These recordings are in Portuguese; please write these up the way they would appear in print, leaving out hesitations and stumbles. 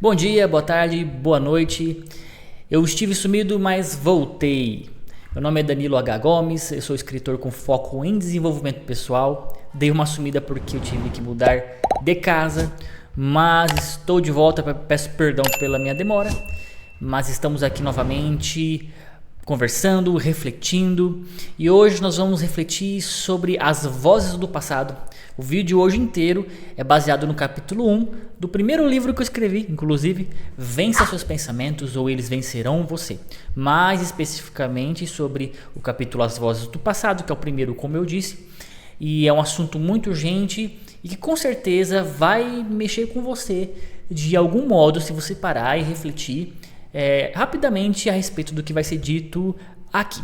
Bom dia, boa tarde, boa noite. Eu estive sumido, mas voltei. Meu nome é Danilo H. Gomes, eu sou escritor com foco em desenvolvimento pessoal. Dei uma sumida porque eu tive que mudar de casa, mas estou de volta. Peço perdão pela minha demora, mas estamos aqui novamente conversando, refletindo, e hoje nós vamos refletir sobre as vozes do passado. O vídeo hoje inteiro é baseado no capítulo 1 do primeiro livro que eu escrevi, inclusive, Vença Seus Pensamentos ou Eles Vencerão Você. Mais especificamente sobre o capítulo As Vozes do Passado, que é o primeiro, como eu disse, e é um assunto muito urgente e que com certeza vai mexer com você de algum modo se você parar e refletir rapidamente a respeito do que vai ser dito aqui.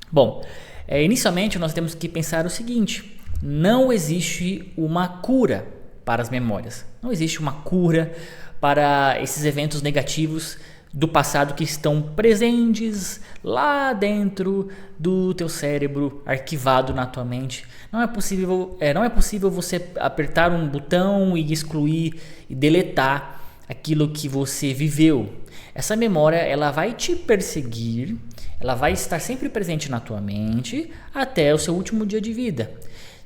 Bom, inicialmente nós temos que pensar o seguinte: não existe uma cura para as memórias, não existe uma cura para esses eventos negativos do passado que estão presentes lá dentro do teu cérebro, arquivado na tua mente. Não é possível você apertar um botão e excluir e deletar aquilo que você viveu. Essa memória, ela vai te perseguir, ela vai estar sempre presente na tua mente até o seu último dia de vida.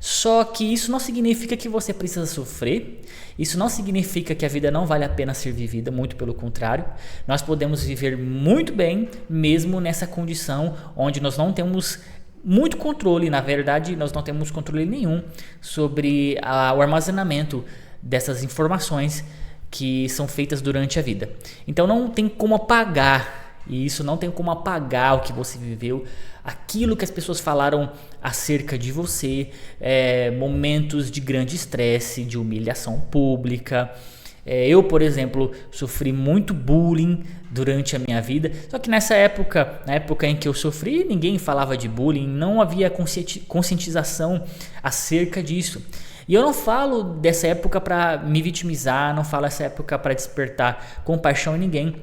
Só que isso não significa que você precisa sofrer, isso não significa que a vida não vale a pena ser vivida, muito pelo contrário. Nós podemos viver muito bem, mesmo nessa condição onde nós não temos muito controle, na verdade nós não temos controle nenhum sobre o armazenamento dessas informações que são feitas durante a vida. Então não tem como apagar isso, não tem como apagar o que você viveu, aquilo que as pessoas falaram acerca de você, momentos de grande estresse, de humilhação pública. Eu, por exemplo, sofri muito bullying durante a minha vida, só que nessa época, na época em que eu sofri, ninguém falava de bullying, não havia conscientização acerca disso. E eu não falo dessa época para me vitimizar, não falo dessa época para despertar compaixão em ninguém.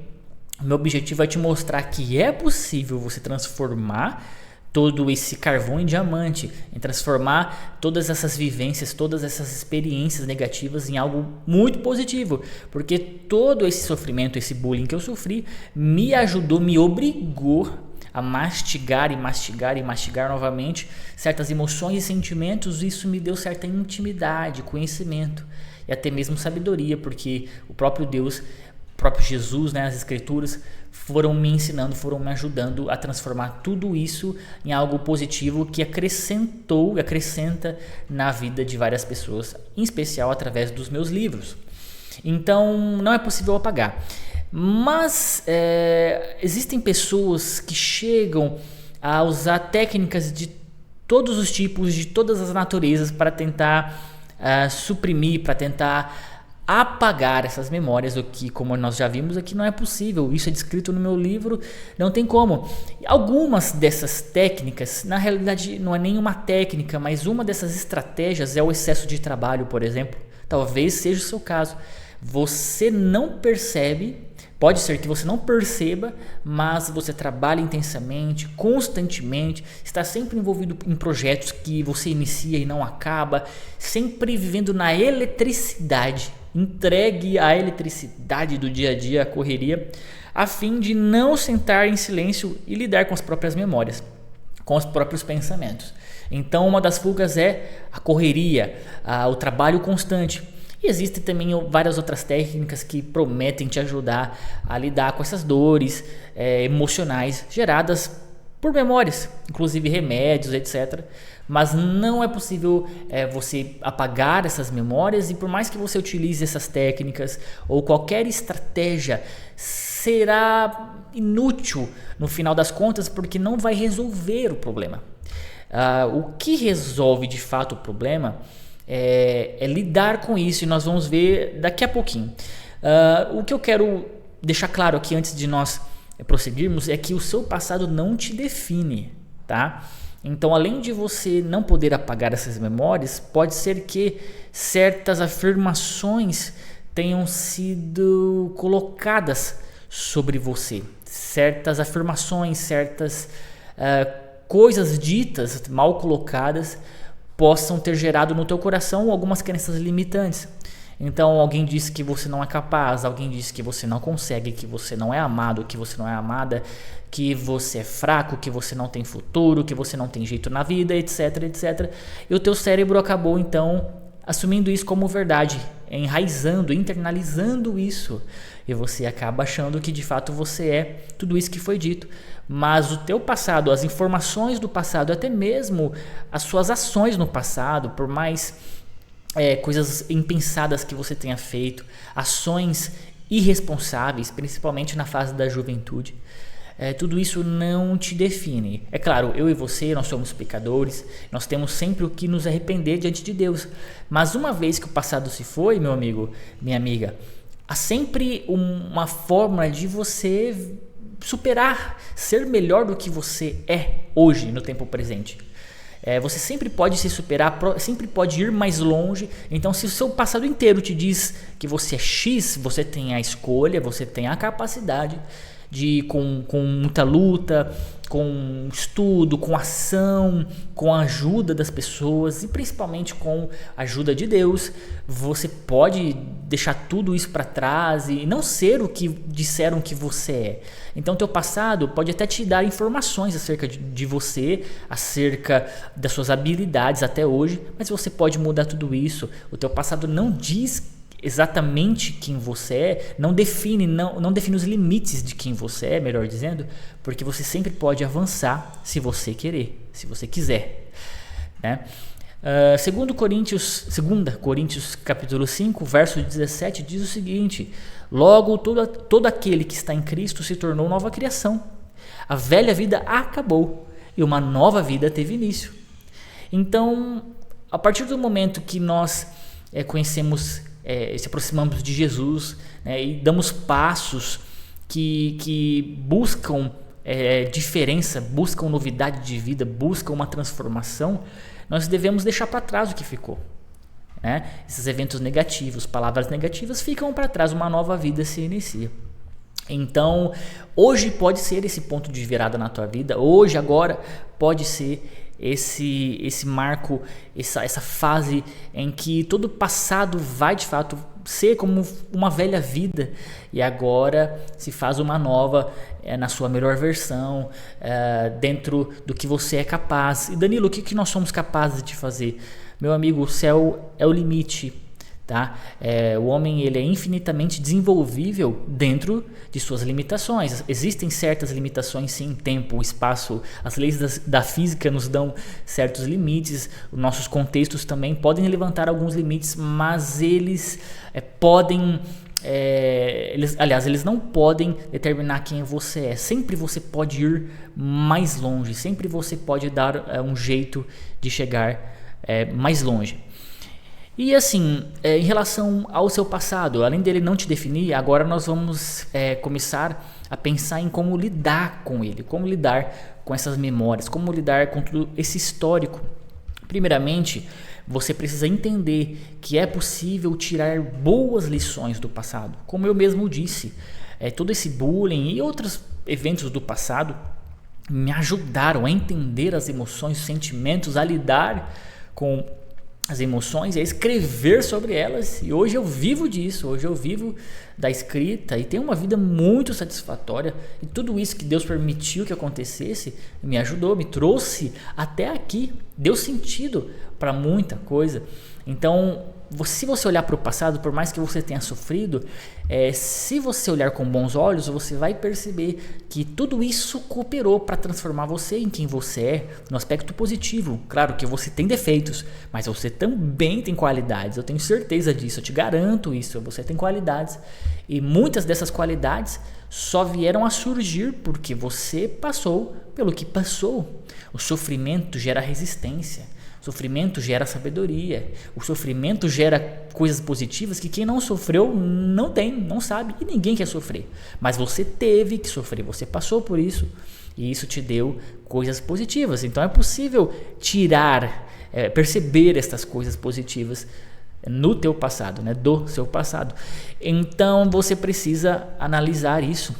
Meu objetivo é te mostrar que é possível você transformar todo esse carvão em diamante, em transformar todas essas vivências, todas essas experiências negativas em algo muito positivo, porque todo esse sofrimento, esse bullying que eu sofri, me ajudou, me obrigou a mastigar e mastigar e mastigar novamente certas emoções e sentimentos. Isso me deu certa intimidade, conhecimento e até mesmo sabedoria, porque o próprio Deus, o próprio Jesus, as escrituras foram me ensinando, foram me ajudando a transformar tudo isso em algo positivo que acrescentou e acrescenta na vida de várias pessoas, em especial através dos meus livros. Então não é possível apagar. Mas existem pessoas que chegam a usar técnicas de todos os tipos, de todas as naturezas para tentar suprimir, para tentar apagar essas memórias, o que, como nós já vimos aqui, não é possível. Isso é descrito no meu livro, não tem como. Algumas dessas técnicas, na realidade não é nenhuma técnica, mas uma dessas estratégias é o excesso de trabalho, por exemplo. Talvez seja o seu caso. Você não percebe, pode ser que você não perceba, mas você trabalha intensamente, constantemente, está sempre envolvido em projetos que você inicia e não acaba, sempre vivendo na eletricidade, entregue à eletricidade do dia a dia, à correria, a fim de não sentar em silêncio e lidar com as próprias memórias, com os próprios pensamentos. Então uma das fugas é a correria, o trabalho constante. E existem também várias outras técnicas que prometem te ajudar a lidar com essas dores emocionais geradas por memórias, inclusive remédios, etc. Mas não é possível você apagar essas memórias, e por mais que você utilize essas técnicas ou qualquer estratégia, será inútil no final das contas, porque não vai resolver o problema. O que resolve de fato o problema é lidar com isso, e nós vamos ver daqui a pouquinho. O que eu quero deixar claro aqui antes de nós prosseguirmos é que o seu passado não te define, tá? Então, além de você não poder apagar essas memórias, pode ser que certas afirmações tenham sido colocadas sobre você, certas afirmações, certas coisas ditas, mal colocadas, possam ter gerado no teu coração algumas crenças limitantes. Então alguém disse que você não é capaz, alguém disse que você não consegue, que você não é amado, que você não é amada, que você é fraco, que você não tem futuro, que você não tem jeito na vida, etc, etc. E o teu cérebro acabou então assumindo isso como verdade, enraizando, internalizando isso. E você acaba achando que de fato você é tudo isso que foi dito. Mas o teu passado, as informações do passado, até mesmo as suas ações no passado, por mais coisas impensadas que você tenha feito, ações irresponsáveis, principalmente na fase da juventude, tudo isso não te define. É claro, eu e você, nós somos pecadores, nós temos sempre o que nos arrepender diante de Deus. Mas uma vez que o passado se foi, meu amigo, minha amiga, há sempre uma forma de você superar, ser melhor do que você é hoje, no tempo presente. Você sempre pode se superar, sempre pode ir mais longe. Então, se o seu passado inteiro te diz que você é X, você tem a escolha, você tem a capacidade de, com muita luta, com estudo, com ação, com a ajuda das pessoas e principalmente com a ajuda de Deus, você pode deixar tudo isso para trás e não ser o que disseram que você é. Então teu passado pode até te dar informações acerca de você, acerca das suas habilidades até hoje, mas você pode mudar tudo isso. O teu passado não diz exatamente quem você é, não define os limites de quem você é, melhor dizendo, porque você sempre pode avançar se você querer, se você quiser, né? 2 Coríntios capítulo 5, verso 17 diz o seguinte: logo todo aquele que está em Cristo se tornou nova criação, a velha vida acabou e uma nova vida teve início. Então, a partir do momento que nós conhecemos, se aproximamos de Jesus, né, e damos passos que buscam diferença, buscam novidade de vida, buscam uma transformação, nós devemos deixar para trás o que ficou, né? Esses eventos negativos, palavras negativas ficam para trás, uma nova vida se inicia. Então, hoje pode ser esse ponto de virada na tua vida, hoje, agora, pode ser esse marco, essa fase em que todo o passado vai de fato ser como uma velha vida e agora se faz uma nova na sua melhor versão, dentro do que você é capaz. E Danilo, o que nós somos capazes de fazer? Meu amigo, o céu é o limite. Tá? O homem ele é infinitamente desenvolvível dentro de suas limitações. Existem certas limitações, sim, tempo, espaço, as leis da física nos dão certos limites, os nossos contextos também podem levantar alguns limites, mas eles podem, eles não podem determinar quem você é. Sempre você pode ir mais longe, sempre você pode dar um jeito de chegar mais longe. E assim, em relação ao seu passado, além dele não te definir, agora nós vamos começar a pensar em como lidar com ele, como lidar com essas memórias, como lidar com tudo esse histórico. Primeiramente, você precisa entender que é possível tirar boas lições do passado. Como eu mesmo disse, todo esse bullying e outros eventos do passado me ajudaram a entender as emoções, os sentimentos, a lidar com as emoções e a escrever sobre elas, e hoje eu vivo disso, hoje eu vivo da escrita e tenho uma vida muito satisfatória, e tudo isso que Deus permitiu que acontecesse me ajudou, me trouxe até aqui, deu sentido para muita coisa. Então, se você olhar para o passado, por mais que você tenha sofrido, se você olhar com bons olhos, você vai perceber que tudo isso cooperou para transformar você em quem você é, no aspecto positivo. Claro que você tem defeitos, mas você também tem qualidades, eu tenho certeza disso, eu te garanto isso, você tem qualidades, e muitas dessas qualidades só vieram a surgir porque você passou pelo que passou. O sofrimento gera resistência. O sofrimento gera sabedoria, o sofrimento gera coisas positivas que quem não sofreu não tem, não sabe, e ninguém quer sofrer. Mas você teve que sofrer, você passou por isso e isso te deu coisas positivas. Então é possível perceber estas coisas positivas no teu passado, né, do seu passado. Então você precisa analisar isso.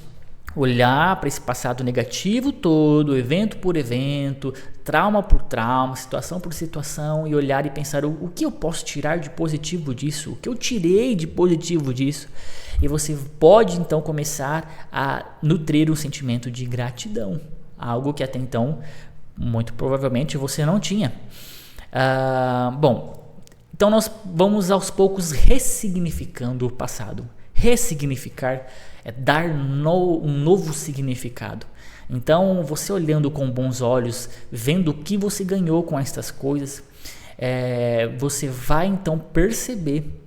olhar para esse passado negativo todo, evento por evento, trauma por trauma, situação por situação, e olhar e pensar o que eu posso tirar de positivo disso, o que eu tirei de positivo disso. E você pode então começar a nutrir um sentimento de gratidão, algo que até então muito provavelmente você não tinha. Bom, então nós vamos aos poucos ressignificando o passado. Ressignificar é dar um novo significado. Então, você olhando com bons olhos, vendo o que você ganhou com estas coisas, você vai então perceber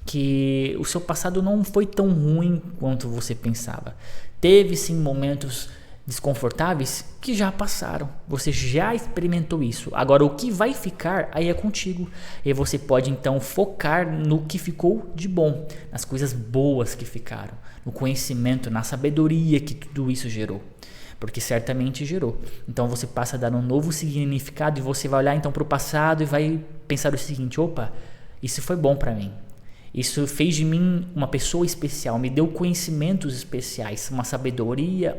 que o seu passado não foi tão ruim quanto você pensava. Teve sim momentos desconfortáveis que já passaram, você já experimentou isso. Agora o que vai ficar aí é contigo, e você pode então focar no que ficou de bom, nas coisas boas que ficaram, no conhecimento, na sabedoria que tudo isso gerou, porque certamente gerou. Então você passa a dar um novo significado, e você vai olhar então para o passado e vai pensar o seguinte: opa, isso foi bom para mim. Isso fez de mim uma pessoa especial, me deu conhecimentos especiais, uma sabedoria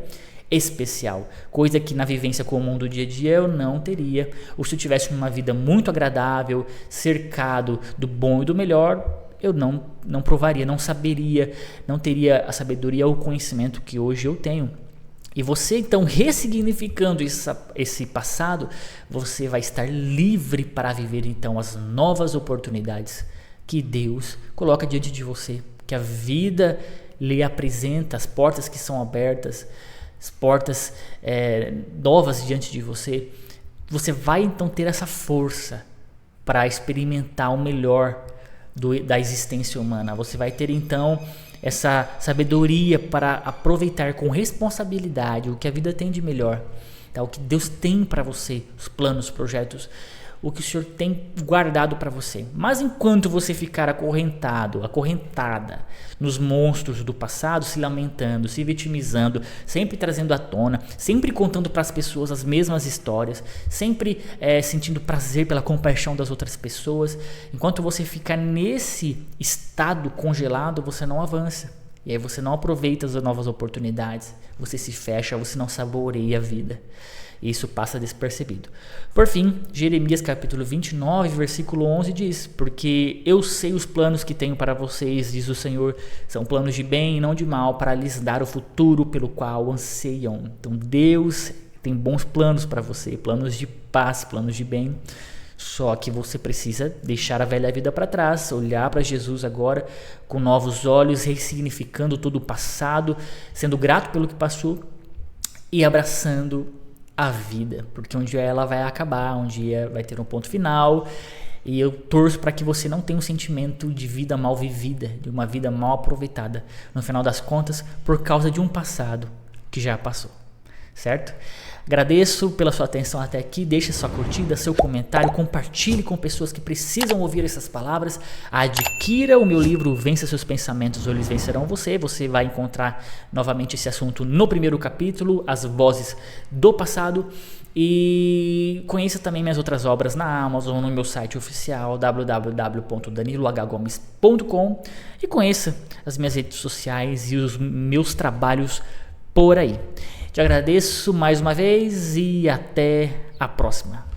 especial, coisa que na vivência comum do dia a dia eu não teria, ou se eu tivesse uma vida muito agradável, cercado do bom e do melhor, eu não provaria, não saberia, não teria a sabedoria ou o conhecimento que hoje eu tenho. E você então ressignificando esse passado, você vai estar livre para viver então as novas oportunidades que Deus coloca diante de você, que a vida lhe apresenta, as portas que são abertas, as portas novas diante de você. Você vai então ter essa força para experimentar o melhor da existência humana. Você vai ter então essa sabedoria para aproveitar com responsabilidade o que a vida tem de melhor, tá? O que Deus tem para você, os planos, os projetos, o que o Senhor tem guardado para você. Mas enquanto você ficar acorrentada nos monstros do passado, se lamentando, se vitimizando, sempre trazendo à tona, sempre contando para as pessoas as mesmas histórias, sempre sentindo prazer pela compaixão das outras pessoas, enquanto você ficar nesse estado congelado, você não avança. E aí você não aproveita as novas oportunidades, você se fecha, você não saboreia a vida. Isso passa despercebido. Por fim, Jeremias capítulo 29, versículo 11 diz: porque eu sei os planos que tenho para vocês, diz o Senhor, são planos de bem e não de mal, para lhes dar o futuro pelo qual anseiam. Então Deus tem bons planos para você, planos de paz, planos de bem. Só que você precisa deixar a velha vida para trás, olhar para Jesus agora com novos olhos, ressignificando todo o passado, sendo grato pelo que passou e abraçando a vida, porque um dia ela vai acabar, um dia vai ter um ponto final, e eu torço para que você não tenha um sentimento de vida mal vivida, de uma vida mal aproveitada, no final das contas, por causa de um passado que já passou, certo? Agradeço pela sua atenção até aqui, deixe sua curtida, seu comentário, compartilhe com pessoas que precisam ouvir essas palavras, adquira o meu livro Vença Seus Pensamentos ou Eles Vencerão Você. Você vai encontrar novamente esse assunto no primeiro capítulo, as vozes do passado, e conheça também minhas outras obras na Amazon, no meu site oficial www.danilohgomes.com, e conheça as minhas redes sociais e os meus trabalhos por aí. Te agradeço mais uma vez e até a próxima.